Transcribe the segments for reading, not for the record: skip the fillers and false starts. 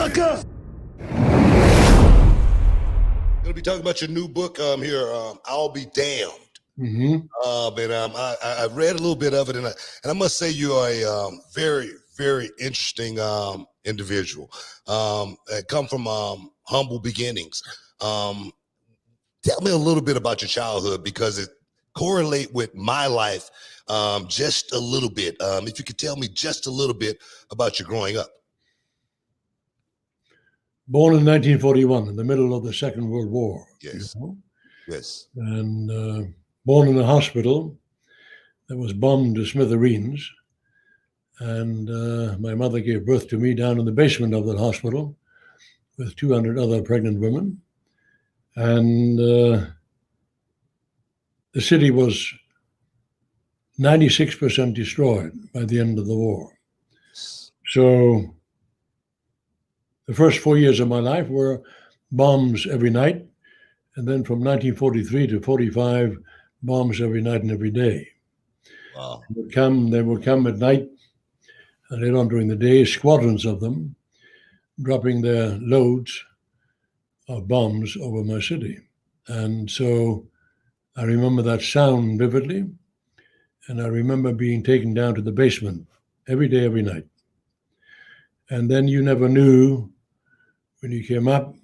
sucker! Gonna be talking about your new book here, I'll Be Damned. Mm-hmm. I read a little bit of it, and I must say you are a very, very interesting individual. Come from humble beginnings. Tell me a little bit about your childhood, because it correlate with my life just a little bit. If you could tell me just a little bit about your growing up. Born in 1941, in the middle of the Second World War. Yes. You know? Yes. And born in a hospital that was bombed to smithereens. And my mother gave birth to me down in the basement of that hospital with 200 other pregnant women. And the city was 96% destroyed by the end of the war. So the first 4 years of my life were bombs every night. And then from 1943 to 45, bombs every night and every day. Wow. They would come at night and later on during the day, squadrons of them, dropping their loads of bombs over my city. And so I remember that sound vividly. And I remember being taken down to the basement every day, every night. And then you never knew when you came up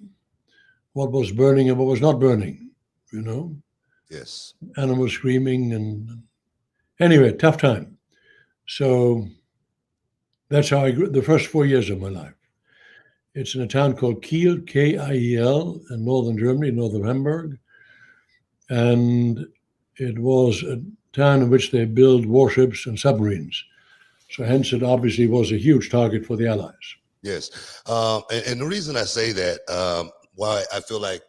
what was burning and what was not burning, you know? Yes. Animals screaming and anyway, tough time. So that's how I grew the first 4 years of my life. It's in a town called Kiel, Kiel, in northern Germany, north of Hamburg. And it was a town in which they build warships and submarines. So hence it obviously was a huge target for the Allies. Yes. And the reason I say that, why I feel like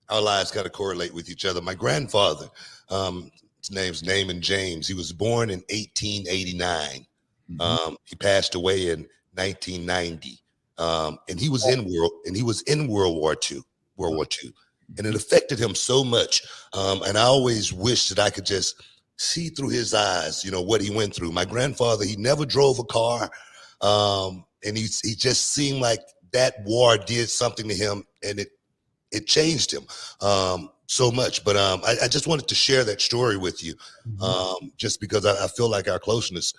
our lives kind of correlate with each other. My grandfather, his name's Naaman James. He was born in 1889. Mm-hmm. He passed away in 1990. And he was in World War II. And it affected him so much. And I always wish that I could just see through his eyes, you know, what he went through. My grandfather, he never drove a car. And he just seemed like that war did something to him, and it changed him so much. But I just wanted to share that story with you, just because I feel like our closeness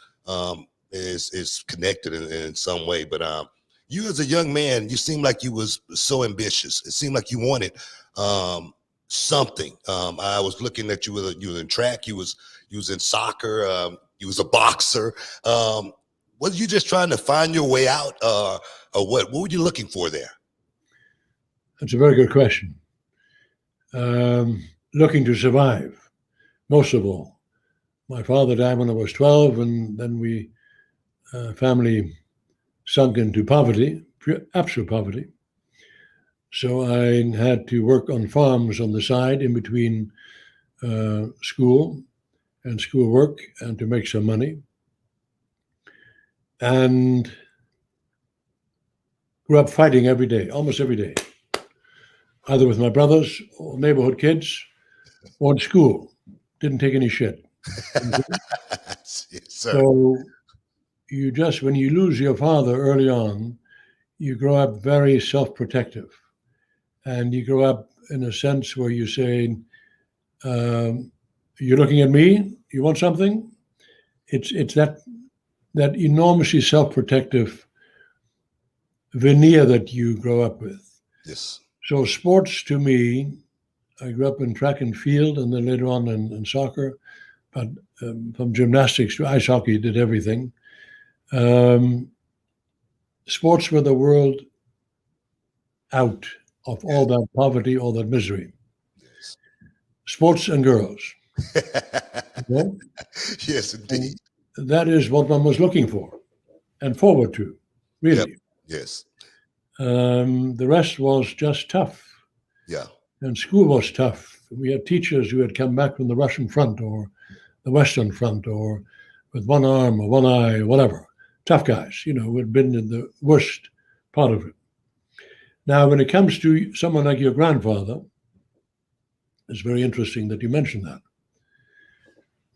is connected in some way. But you as a young man, you seemed like you was so ambitious. It seemed like you wanted something. I was looking at you you were in track, you was in soccer, you was a boxer. Was you just trying to find your way out, or what? What were you looking for there? That's a very good question. Looking to survive, most of all. My father died when I was 12, and then we family sunk into poverty, absolute poverty. So I had to work on farms on the side in between school and schoolwork and to make some money. And grew up fighting every day, almost every day, either with my brothers or neighborhood kids or in school. Didn't take any shit. Yes, sir. So when you lose your father early on, you grow up very self-protective. And you grow up in a sense where you say, you're looking at me, you want something? It's that enormously self-protective veneer that you grow up with. Yes. So sports to me, I grew up in track and field and then later on in soccer, but from gymnastics to ice hockey, did everything. Sports were the world out of all that poverty, all that misery. Yes. Sports and girls. Okay? Yes, indeed. And that is what one was looking for and forward to, really. Yep. Yes. The rest was just tough. Yeah. And school was tough. We had teachers who had come back from the Russian front or the Western front or with one arm or one eye or whatever. Tough guys, you know, who had been in the worst part of it. Now, when it comes to someone like your grandfather, it's very interesting that you mentioned that.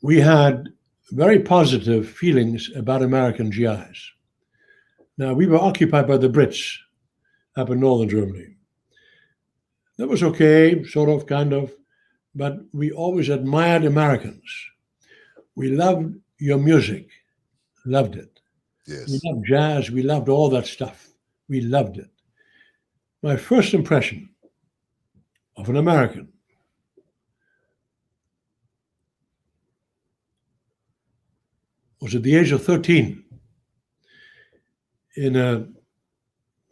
We had very positive feelings about American GIs. Now, we were occupied by the Brits up in northern Germany. That was okay, sort of, kind of, but we always admired Americans. We loved your music, loved it. Yes. We loved jazz, we loved all that stuff. We loved it. My first impression of an American was at the age of 13 in a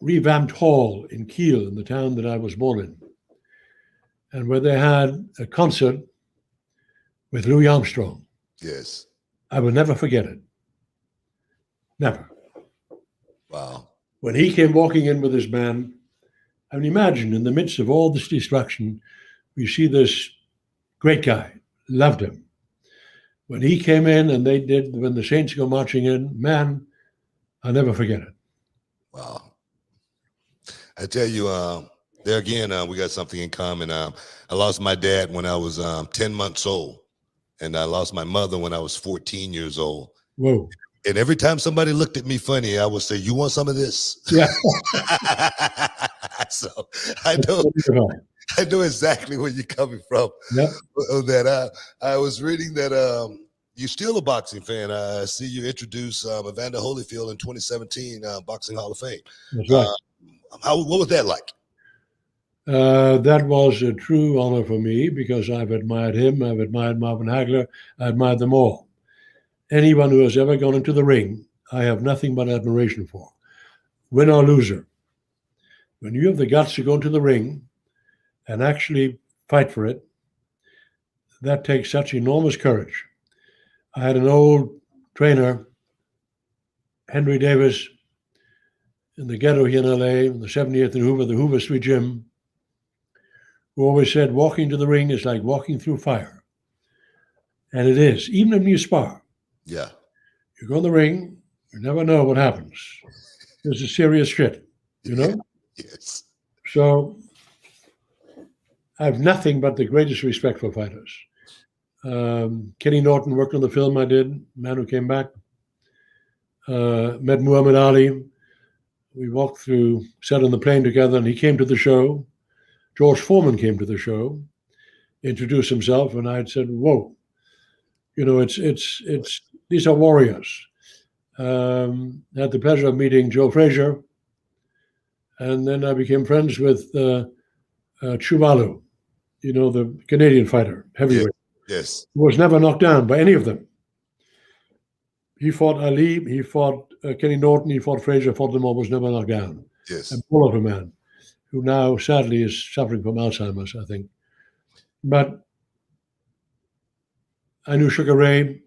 revamped hall in Kiel, in the town that I was born in, and where they had a concert with Louis Armstrong. Yes. I will never forget it. Never. Wow. When he came walking in with his band, I mean, imagine in the midst of all this destruction, we see this great guy, loved him. When he came in and they did, when the Saints go marching in, man, I'll never forget it. Wow. I tell you, there again, we got something in common. I lost my dad when I was 10 months old, and I lost my mother when I was 14 years old. Whoa. And every time somebody looked at me funny, I would say, "You want some of this?" Yeah. So I know exactly where you're coming from. Yeah. That I was reading that you're still a boxing fan. I see you introduced Evander Holyfield in 2017 Boxing Hall of Fame. That's right. What was that like? That was a true honor for me because I've admired him. I've admired Marvin Hagler. I admired them all. Anyone who has ever gone into the ring, I have nothing but admiration for. Win or loser. When you have the guts to go into the ring and actually fight for it, that takes such enormous courage. I had an old trainer, Henry Davis, in the ghetto here in LA, in the 78th and Hoover, the Hoover Street Gym, who always said, walking to the ring is like walking through fire. And it is, even when you spar. Yeah. You go in the ring, you never know what happens. This is serious shit, you know? Yes. So I have nothing but the greatest respect for fighters. Kenny Norton worked on the film I did, Man Who Came Back. Met Muhammad Ali. We walked through, sat on the plane together, and he came to the show. George Foreman came to the show, introduced himself, and I had said, "Whoa, you know, it's these are warriors." Had the pleasure of meeting Joe Frazier, and then I became friends with Chuvalu, you know, the Canadian fighter, heavyweight. Yes. Who was never knocked down by any of them. He fought Ali, he fought Kenny Norton, he fought Frazier, fought them all, was never knocked down. Yes. A bull of a man who now sadly is suffering from Alzheimer's, I think. But I knew Sugar Ray,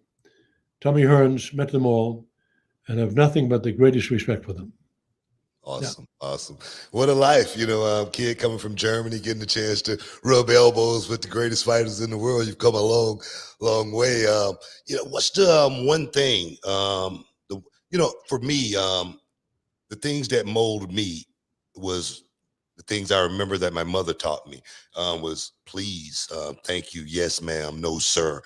Tommy Hearns, met them all, and have nothing but the greatest respect for them. Awesome. Yeah. Awesome. What a life, you know, kid coming from Germany, getting the chance to rub elbows with the greatest fighters in the world. You've come a long, long way. You know, what's the one thing, you know, for me, the things that molded me was the things I remember that my mother taught me was please, thank you, yes, ma'am, no, sir.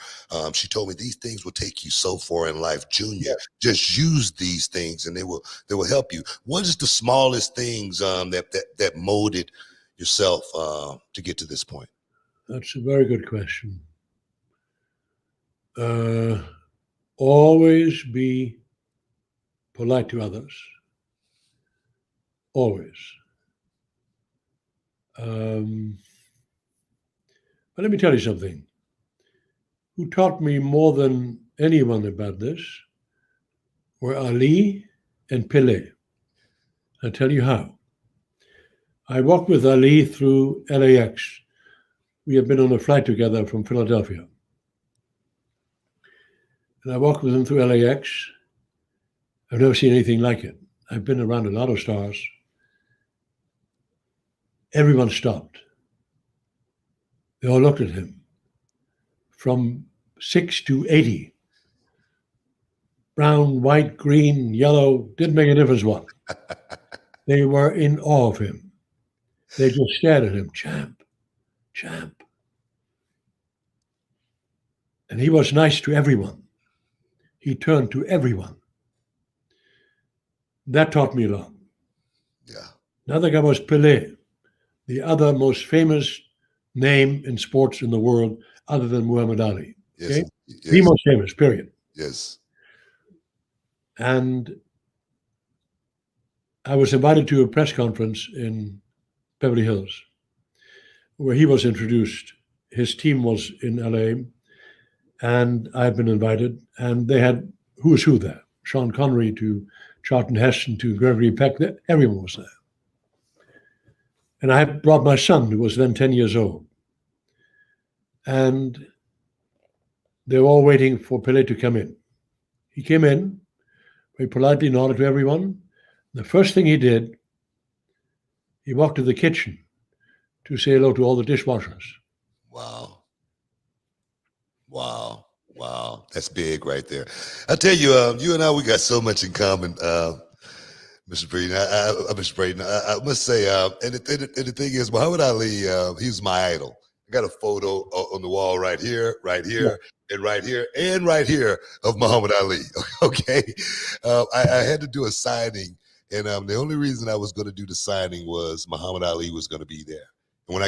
She told me these things will take you so far in life, Junior. Just use these things and they will help you. What is the smallest things that molded yourself to get to this point? That's a very good question. Always be polite to others. Always. But let me tell you something. Who taught me more than anyone about this were Ali and Pele. I'll tell you how. I walked with Ali through LAX. We had been on a flight together from Philadelphia. And I walked with him through LAX. I've never seen anything like it. I've been around a lot of stars. Everyone stopped. They all looked at him. From 6 to 80. Brown, white, green, yellow, didn't make a difference what. They were in awe of him. They just stared at him, champ, champ. And he was nice to everyone. He turned to everyone. That taught me a lot. Yeah. Another guy was Pelé, the other most famous name in sports in the world other than Muhammad Ali. Yes. Okay? Yes. The most famous, period. Yes. And I was invited to a press conference in Beverly Hills where he was introduced. His team was in LA, and I had been invited, and they had who's who there. Sean Connery to Charlton Heston to Gregory Peck, everyone was there. And I had brought my son, who was then 10 years old. And they were all waiting for Pelé to come in. He came in, very politely nodded to everyone. The first thing he did, he walked to the kitchen to say hello to all the dishwashers. Wow. Wow. Wow. That's big right there. I tell you, you and I, we got so much in common, Mr. Braeden. Mr. Braeden, I must say, and the thing is, Muhammad Ali, he was my idol. I got a photo on the wall right here, Yeah. and right here, and right here of Muhammad Ali. Okay. I had to do a signing, and the only reason I was going to do the signing was Muhammad Ali was going to be there. And when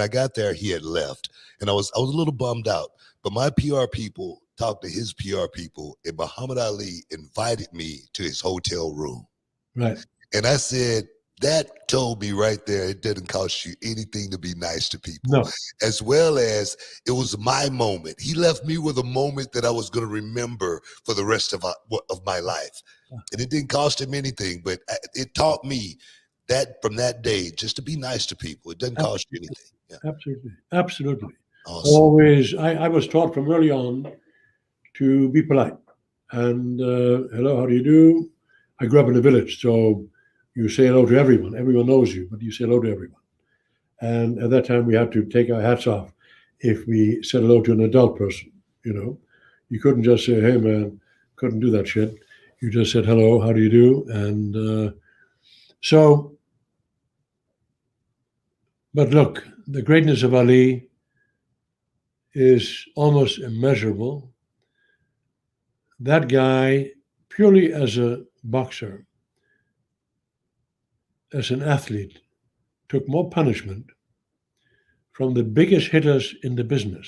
I got there, he had left, and I was a little bummed out. But my PR people talked to his PR people, and Muhammad Ali invited me to his hotel room. Right. And I said, that told me right there, it didn't cost you anything to be nice to people. No. As well as it was my moment. He left me with a moment that I was going to remember for the rest of my life. And it didn't cost him anything, but it taught me that from that day, just to be nice to people. It doesn't cost you anything. Yeah. Absolutely. Absolutely. Awesome. Always, I was taught from early on to be polite. And hello, how do you do? I grew up in a village, so you say hello to everyone. Everyone knows you, but you say hello to everyone. And at that time, we had to take our hats off if we said hello to an adult person. You know, you couldn't just say, "Hey, man," couldn't do that shit. You just said, "Hello, how do you do?" And so, but look, the greatness of Ali is almost immeasurable. That guy, purely as a boxer, as an athlete, took more punishment from the biggest hitters in the business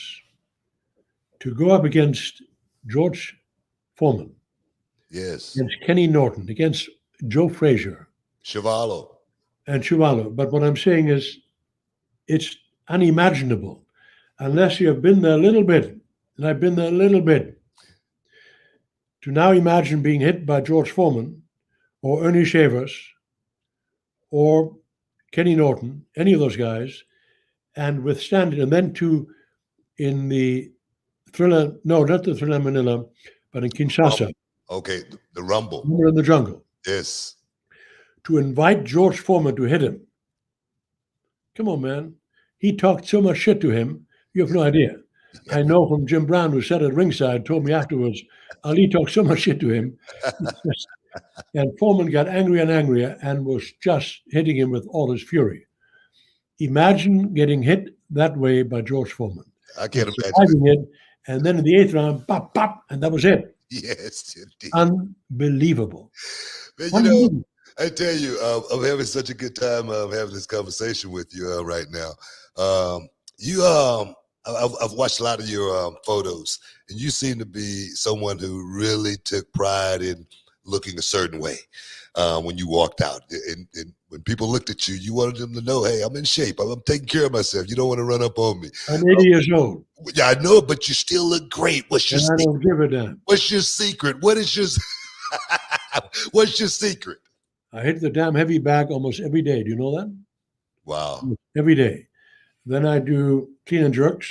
to go up against George Foreman, Yes. against Kenny Norton, against Joe Frazier, Chuvalo. and Chuvalo. But what I'm saying is, it's unimaginable unless you have been there a little bit, and I've been there a little bit, to now imagine being hit by George Foreman or Ernie Shavers or Kenny Norton, any of those guys, and withstand it. And then in the Thriller, no, not the Thriller Manila, but in Kinshasa. Okay, the Rumble. Rumble in the Jungle. Yes. To invite George Foreman to hit him. Come on, man. He talked so much shit to him, you have no idea. I know from Jim Brown, who sat at ringside, told me afterwards, Ali talked so much shit to him. And Foreman got angrier and angrier and was just hitting him with all his fury. Imagine getting hit that way by George Foreman. I can't imagine it, and then in the 8th round, pop, pop, and that was it. Yes, indeed. Unbelievable. Man, you know, I tell you, I'm having such a good time having this conversation with you right now. I've watched a lot of your photos, and you seem to be someone who really took pride in looking a certain way when you walked out. And when people looked at you, you wanted them to know, hey, I'm in shape. I'm taking care of myself. You don't want to run up on me. I'm 80 years old. Yeah, I know, but you still look great. What's your secret? I don't give a damn. What's your secret? What is your what's your secret? I hit the damn heavy bag almost every day. Do you know that? Wow. Every day. Then I do clean and jerks.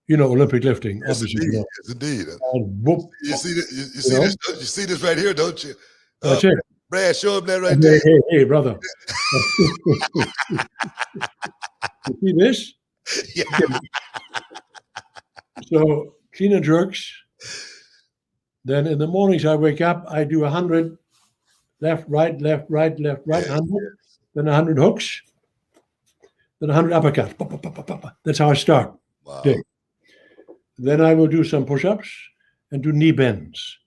You know, Olympic lifting, Yes, obviously. indeed. You know. Yes, indeed. Whoop, You see this? You see this? You see this right here, don't you? that's it. Brad, show him that right Hey, there. hey, brother. You see this? Yeah. So clean and jerks. Then in the mornings I wake up, I do 100 left, right, left, right, left, right, Yes, 100. Then 100 hooks. Then 100 uppercuts. Pa, pa, pa, pa, pa, pa. That's how I start. Wow. Day. Then I will do some push-ups and do knee bends.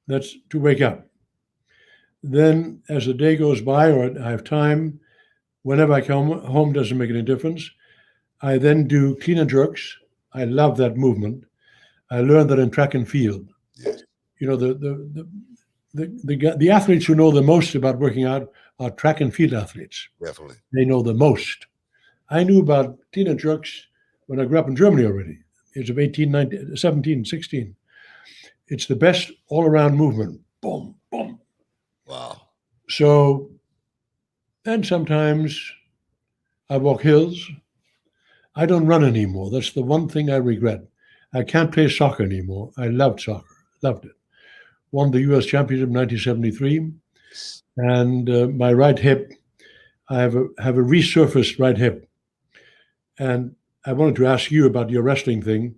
That's to wake up. Then as the day goes by or I have time, Whenever I come home, doesn't make any difference. I then do clean and jerks. I love that movement. I learned that in track and field. Yes. You know, the athletes who know the most about working out are track and field athletes. Definitely. They know the most. I knew about clean and jerks when I grew up in Germany already, age of 18, 19, 17, 16. It's the best all-around movement. Boom, boom. Wow. So, and sometimes I walk hills. I don't run anymore. That's the one thing I regret. I can't play soccer anymore. I loved soccer, loved it. Won the U.S. Championship in 1973. And my right hip, I have a resurfaced right hip. And I wanted to ask you about your wrestling thing.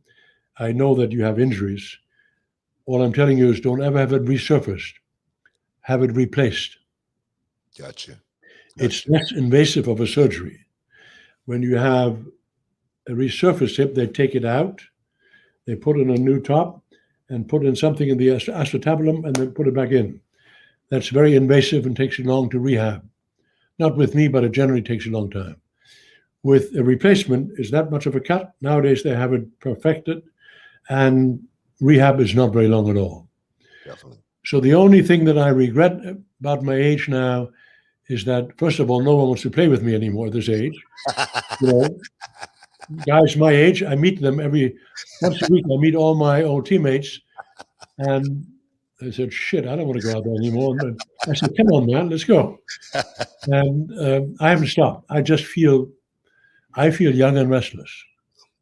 I know that you have injuries. All I'm telling you is don't ever have it resurfaced. Have it replaced. Gotcha. It's less invasive of a surgery. When you have a resurfaced hip, they take it out, they put in a new top, and put in something in the acetabulum, and then put it back in. That's very invasive and takes you long to rehab. Not with me, but it generally takes a long time. With a replacement, is that much of a cut? Nowadays, they have it perfected, and rehab is not very long at all. Definitely. So the only thing that I regret about my age now is that, first of all, no one wants to play with me anymore at this age. You know, guys my age, I meet them once a week. I meet all my old teammates, and I said, "Shit, I don't want to go out there anymore." And I said, "Come on, man, let's go." And I haven't stopped. I feel young and restless.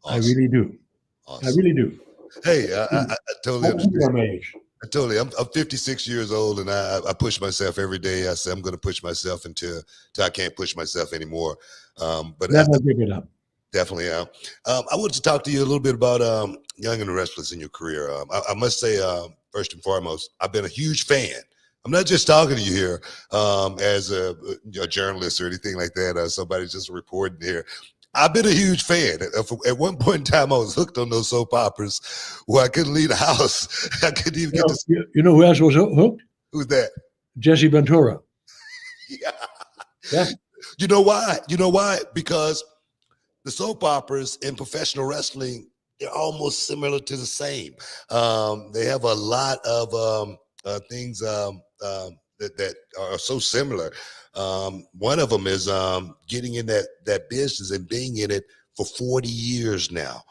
Awesome. I really do. Awesome. I really do. Hey, I totally understand. My age. I'm 56 years old, and I push myself every day. I say I'm going to push myself until I can't push myself anymore. But never give it up. Definitely. I wanted to talk to you a little bit about Young and the Restless in your career. I must say, first and foremost, I've been a huge fan. I'm not just talking to you here as a journalist or anything like that. Somebody's just reporting here. I've been a huge fan. At one point in time, I was hooked on those soap operas where I couldn't leave the house. I couldn't even get to. You know who else was hooked? Who's that? Jesse Ventura. Yeah. You know why? Because the soap operas in professional wrestling, they're almost similar to the same. They have a lot of things that are so similar. One of them is getting in that business and being in it for 40 years now.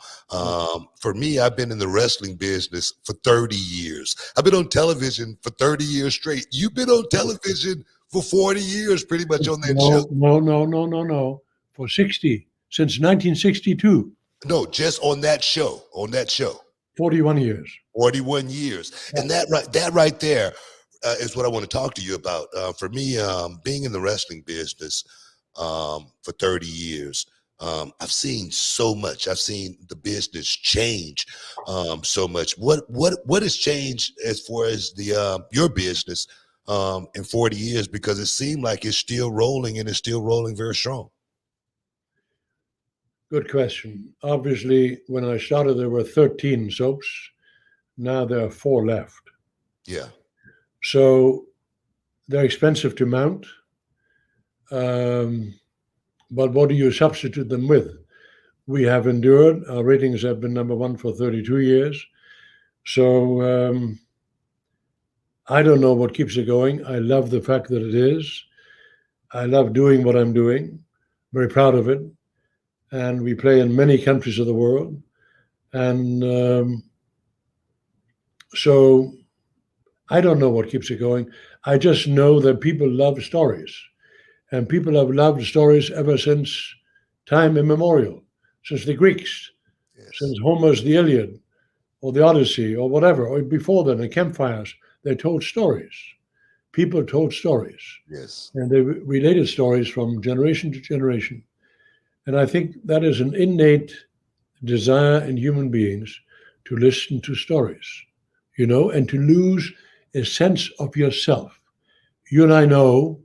For me, I've been in the wrestling business for 30 years. I've been on television for 30 years straight. You've been on television for 40 years, pretty much on that show. No. For 60, since 1962. No, just on that show. 41 years. 41 years. Yeah. And that right there is what I want to talk to you about. For me, being in the wrestling business for 30 years, I've seen so much. I've seen the business change so much. What has changed as far as your business in 40 years? Because it seemed like it's still rolling, and it's still rolling very strong. Good question. Obviously, when I started, there were 13 soaps. Now there are 4 left. Yeah. So they're expensive to mount. But what do you substitute them with? We have endured. Our ratings have been #1 for 32 years. So I don't know what keeps it going. I love the fact that it is. I love doing what I'm doing. Very proud of it. And we play in many countries of the world. And so I don't know what keeps it going. I just know that people love stories. And people have loved stories ever since time immemorial, since the Greeks, yes. Since Homer's The Iliad, or the Odyssey, or whatever, or before then, the campfires. They told stories. People told stories. Yes. And they related stories from generation to generation. And I think that is an innate desire in human beings to listen to stories, and to lose a sense of yourself. You and I know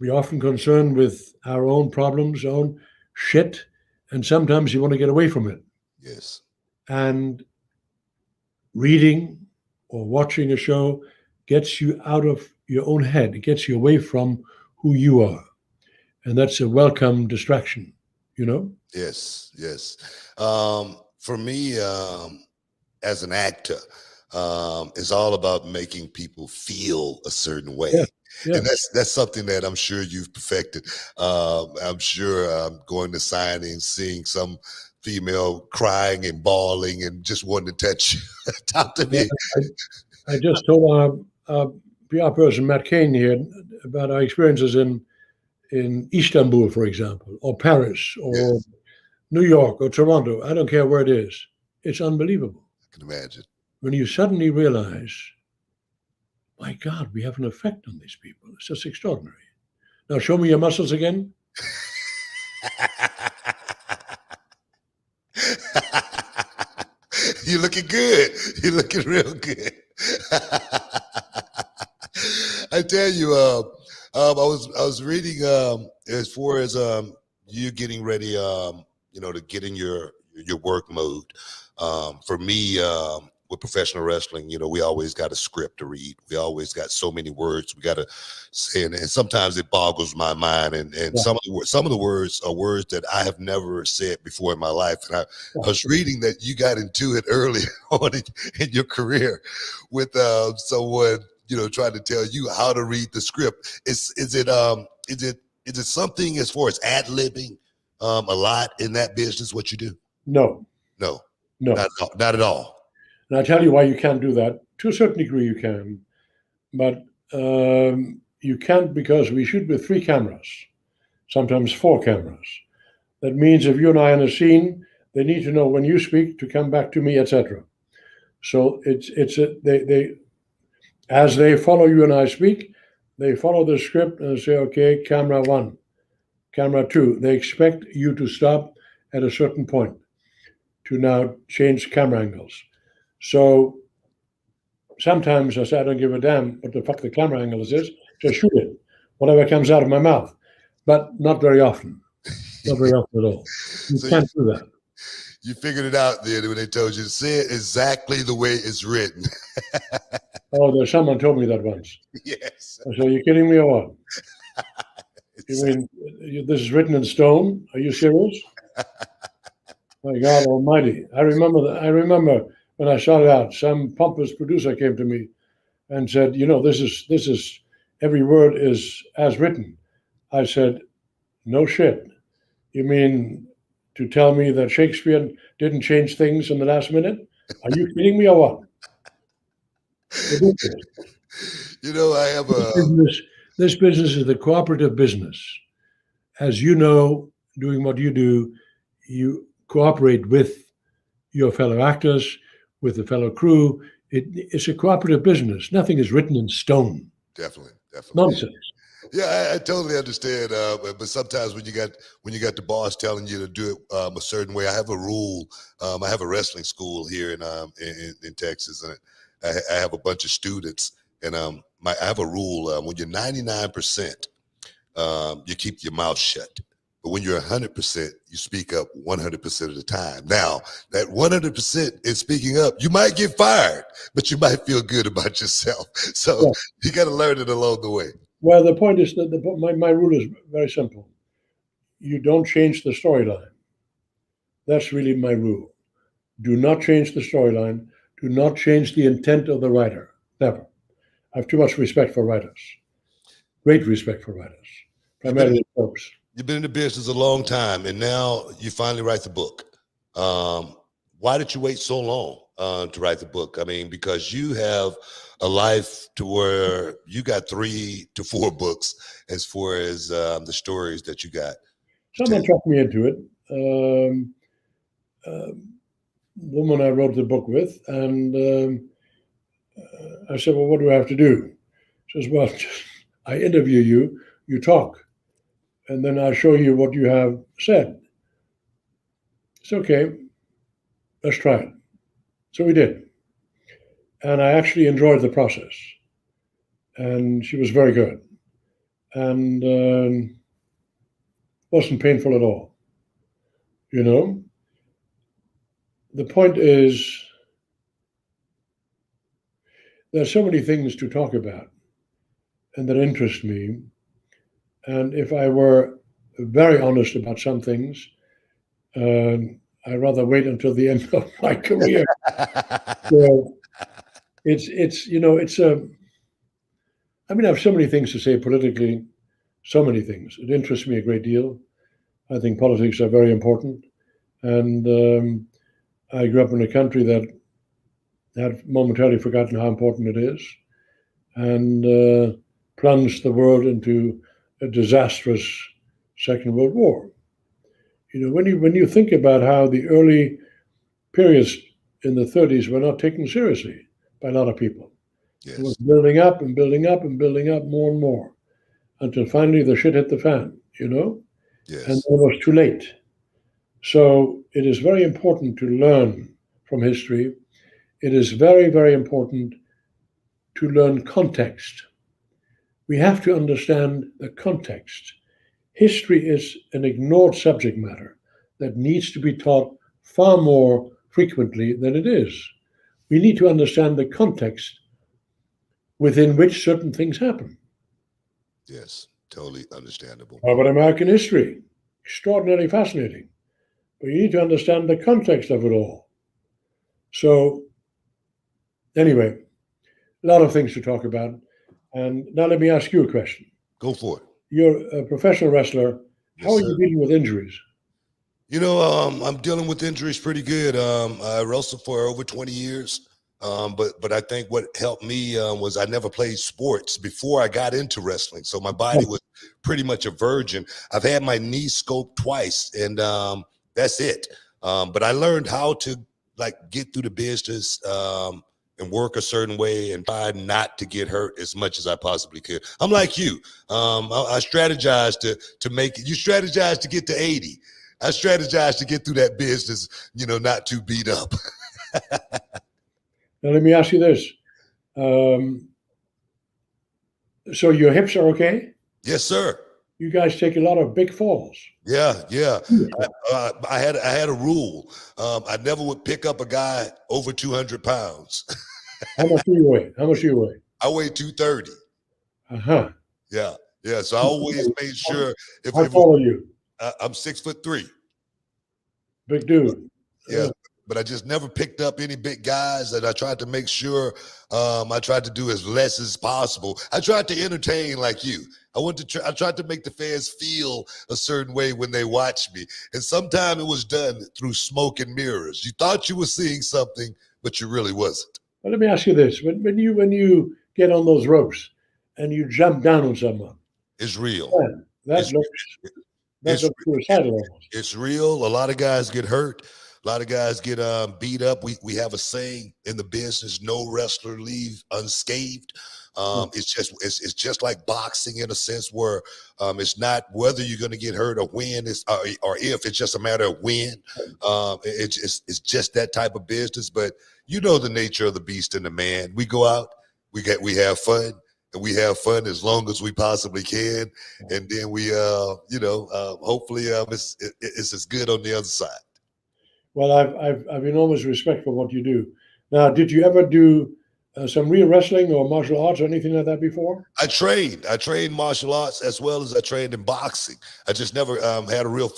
we're often concerned with our own problems, own shit, and sometimes you want to get away from it. Yes. And reading or watching a show gets you out of your own head. It gets you away from who you are. And that's a welcome distraction, you know? Yes, yes. For me, as an actor, it's all about making people feel a certain way. Yeah, yeah. And that's something that I'm sure you've perfected. I'm sure going to signings, seeing some female crying and bawling and just wanting to touch you. Talk to me. I just told our PR person, Matt Kane, here about our experiences in Istanbul, for example, or Paris, or Yes, New York, or Toronto. I don't care where it is. It's unbelievable. I can imagine. When you suddenly realize, my God, we have an effect on these people. It's just extraordinary. Now, show me your muscles again. You're looking good. You're looking real good. I tell you, I was reading as far as you getting ready, to get in your work mode. For me, with professional wrestling, we always got a script to read. We always got so many words we got to say, and sometimes it boggles my mind. And Yeah. some of the words are words that I have never said before in my life. And I was reading that you got into it early on in your career with someone trying to tell you how to read the script. Is it something as far as ad-libbing a lot in that business? What you do? No, No, no. not at all. And I'll tell you why you can't do that. To a certain degree, you can, but you can't because we shoot with 3 cameras, sometimes 4 cameras. That means if you and I are in a scene, they need to know when you speak to come back to me, etc. So they as they follow you and I speak, they follow the script and say, okay, camera 1, camera 2. They expect you to stop at a certain point to now change camera angles. So sometimes I say, I don't give a damn what the fuck the camera angle is, just shoot it, whatever comes out of my mouth. But not very often. Not very often at all. You So can't do that. You figured it out then when they told you to say it exactly the way it's written. Oh, there's someone told me that once. Yes. I said, are you kidding me or what? Exactly. You mean this is written in stone? Are you serious? My God Almighty! I remember when I started out, some pompous producer came to me and said, this is every word is as written. I said, no shit. You mean to tell me that Shakespeare didn't change things in the last minute? Are you kidding me or what? I have This business is the cooperative business. As you know, doing what you do, you cooperate with your fellow actors, with the fellow crew. It's a cooperative business. Nothing is written in stone. Definitely. Nonsense. Yeah, I totally understand. But sometimes when you got the boss telling you to do it a certain way, I have a rule. I have a wrestling school here in Texas, and I have a bunch of students. And I have a rule: when you're 99%, you keep your mouth shut. But when you're 100%, you speak up 100% of the time. Now, that 100% is speaking up. You might get fired, but you might feel good about yourself. So you got to learn it along the way. Well, the point is that my rule is very simple. You don't change the storyline. That's really my rule. Do not change the storyline. Do not change the intent of the writer. Never. I have too much respect for writers. Great respect for writers, primarily folks. You've been in the business a long time, and now you finally write the book. Why did you wait so long to write the book? I mean, because you have a life to where you got 3 to 4 books as far as the stories that you got. Someone talked me into it. The woman I wrote the book with, and I said, well, what do I have to do? She says, well, I interview you, you talk, and then I show you what you have said. It's okay. Let's try it. So we did. And I actually enjoyed the process. And she was very good. And wasn't painful at all. The point is, there's so many things to talk about and that interest me. And if I were very honest about some things. I'd rather wait until the end of my career. So it's you know, it's a. I mean, I have so many things to say politically, so many things. It interests me a great deal. I think politics are very important, and I grew up in a country that had momentarily forgotten how important it is, and plunged the world into a disastrous Second World War. You know, when you think about how the early periods in the 30s were not taken seriously by a lot of people. Yes. It was building up and building up and building up more and more until finally the shit hit the fan, you know? Yes. And it was too late. So it is very important to learn from history. It is very, very important to learn context. We have to understand the context. History is an ignored subject matter that needs to be taught far more frequently than it is. We need to understand the context within which certain things happen. Yes, totally understandable. How about American history? Extraordinarily fascinating. But you need to understand the context of it all. So, anyway, a lot of things to talk about. And now let me ask you a question. Go for it. You're a professional wrestler. Yes, How are sir. you dealing with injuries? You know, I'm dealing with injuries pretty good. I wrestled for over 20 years. But I think what helped me was I never played sports before I got into wrestling. So my body was pretty much a virgin. I've had my knee scoped twice, and that's it. But I learned how to like get through the business and work a certain way and try not to get hurt as much as I possibly could. I'm like you. I strategized to make it. You strategize to get to 80. I strategized to get through that business, you know, not too beat up. Now, let me ask you this. So your hips are okay? Yes, sir. You guys take a lot of big falls. Yeah. I had a rule. I never would pick up a guy over 200 pounds. How much do you weigh? How much do you weigh? I weigh 230. Uh-huh. Yeah. So I always made sure How tall are you? I'm 6'3". Big dude. Yeah. But I just never picked up any big guys, and I tried to make sure I tried to do as less as possible. I tried to entertain like you. I tried to make the fans feel a certain way when they watch me. And sometimes it was done through smoke and mirrors. You thought you were seeing something, but you really wasn't. Well, let me ask you this. When you get on those ropes and you jump down on someone, it's real. man, that looks suicidal almost. It's real. A lot of guys get hurt. A lot of guys get beat up. We have a saying in the business: no wrestler leave unscathed. It's just like boxing in a sense where it's not whether you're going to get hurt or when or if. It's just a matter of when. It's just that type of business. But you know the nature of the beast and the man. We go out, we have fun, and we have fun as long as we possibly can, and then we hopefully it's as good on the other side. Well, I've enormous respect for what you do. Now, did you ever do some real wrestling or martial arts or anything like that before? I trained martial arts as well as I trained in boxing. I just never had a real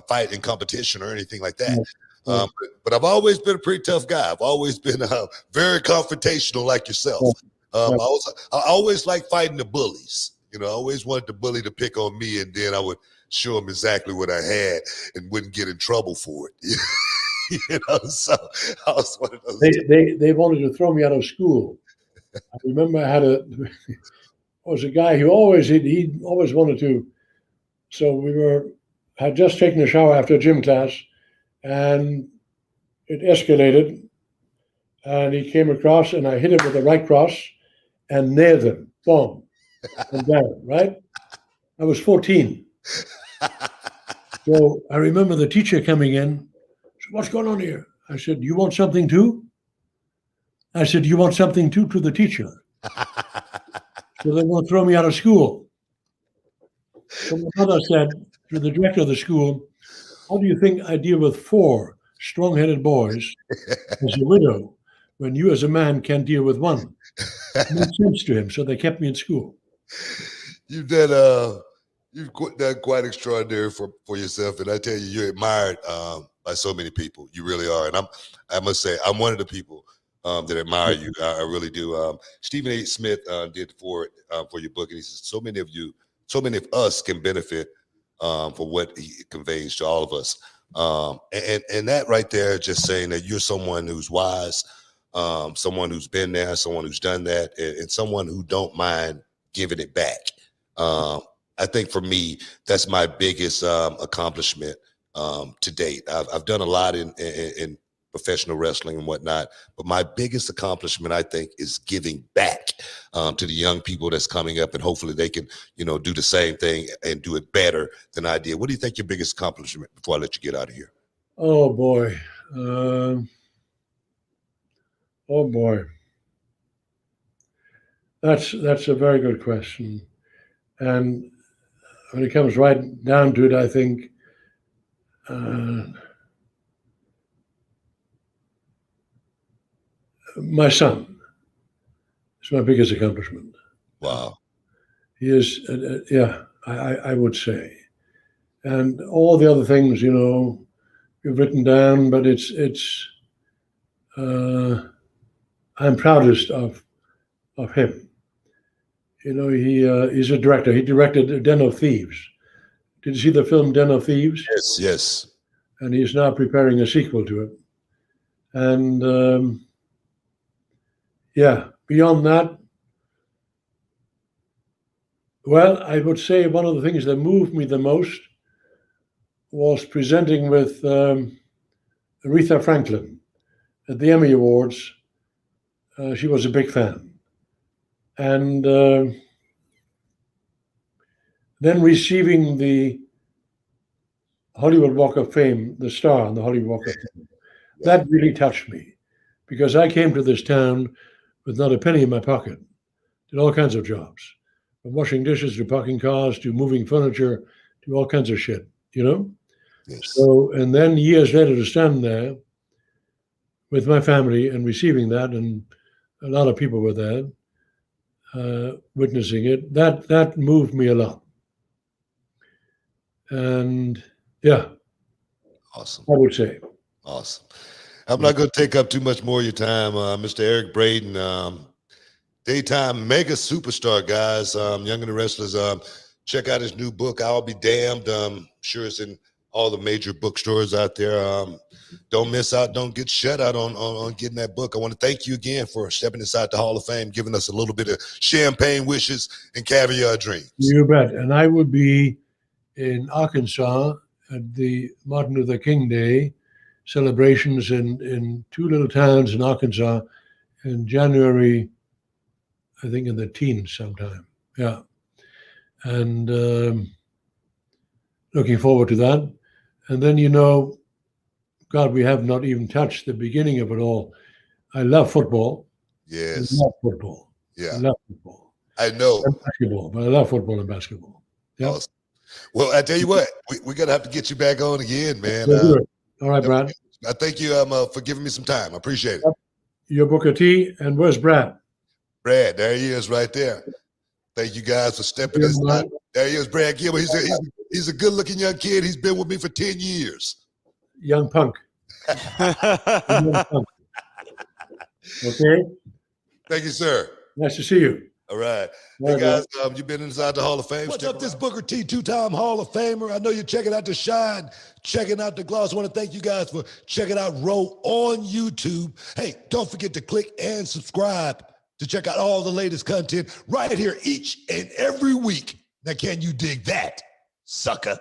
fight in competition or anything like that. But I've always been a pretty tough guy. I've always been very confrontational like yourself. I always liked fighting the bullies. You know, I always wanted the bully to pick on me, and then I would show him exactly what I had and wouldn't get in trouble for it. You know, so I was one of those. They wanted to throw me out of school. I remember I was a guy who he always wanted to. So had just taken a shower after gym class, and it escalated. And he came across, and I hit him with the right cross and nailed him. Boom. And down, right? I was 14. So I remember the teacher coming in. Said, "What's going on here?" I said, "You want something too?" I said, "You want something too?" to the teacher. So they want to throw me out of school. So my mother said to the director of the school, "How do you think I deal with 4 strong-headed boys as a widow when you as a man can't deal with one?" It made sense to him, so they kept me in school. You You've done quite extraordinary for yourself, and I tell you, you're admired by so many people. You really are, and I must say, I'm one of the people that admire you. I really do. Stephen A. Smith did for your book, and he says so many of us can benefit for what he conveys to all of us. And that right there, just saying that you're someone who's wise, someone who's been there, someone who's done that, and someone who don't mind giving it back. I think for me, that's my biggest accomplishment to date. I've done a lot in professional wrestling and whatnot, but my biggest accomplishment, I think, is giving back to the young people that's coming up, and hopefully they can, do the same thing and do it better than I did. What do you think your biggest accomplishment before I let you get out of here? Oh boy. That's a very good question. And when it comes right down to it, I think my son is my biggest accomplishment. Wow. He is, I would say. And all the other things, you've written down, but I'm proudest of him. He's a director. He directed Den of Thieves. Did you see the film Den of Thieves? Yes. And he's now preparing a sequel to it. And beyond that, well, I would say one of the things that moved me the most was presenting with Aretha Franklin at the Emmy Awards. She was a big fan. And then receiving the Hollywood Walk of Fame, the star on the Hollywood Walk of Fame, that really touched me, because I came to this town with not a penny in my pocket, did all kinds of jobs, from washing dishes to parking cars to moving furniture to all kinds of shit, Yes. So, and then years later to stand there with my family and receiving that, and a lot of people were there, witnessing it, that moved me a lot. And awesome. I would say. Awesome. I'm not going to take up too much more of your time, Mr. Eric Braeden, daytime mega superstar, guys. Young and the Restless. Check out his new book, I'll Be Damned. Sure it's in all the major bookstores out there. Don't miss out. Don't get shut out on getting that book. I want to thank you again for stepping inside the Hall of Fame, giving us a little bit of champagne wishes and caviar dreams. You bet. And I would be in Arkansas at the Martin Luther King Day celebrations in two little towns in Arkansas in January, I think in the teens sometime. Yeah. And looking forward to that. And then, God, we have not even touched the beginning of it all. I love football. Yes. I love football. Yeah. I love football. I know. And basketball, but I love football and basketball. Yeah. Awesome. Well, I tell you what, we're going to have to get you back on again, man. All right, Brad. I thank you for giving me some time. I appreciate it. Your Booker T, and where's Brad? Brad, there he is right there. Thank you guys for stepping inside. There he is, Brad Gilbert. He's a good-looking young kid. He's been with me for 10 years. Young punk. Young punk. Okay. Thank you, sir. Nice to see you. All right. Hey, guys, you've been inside the Hall of Fame. What's up, this Booker T, two-time Hall of Famer? I know you're checking out the Shine, checking out the Gloss. I want to thank you guys for checking out Row on YouTube. Hey, don't forget to click and subscribe to check out all the latest content right here each and every week. Now, can you dig that, sucker?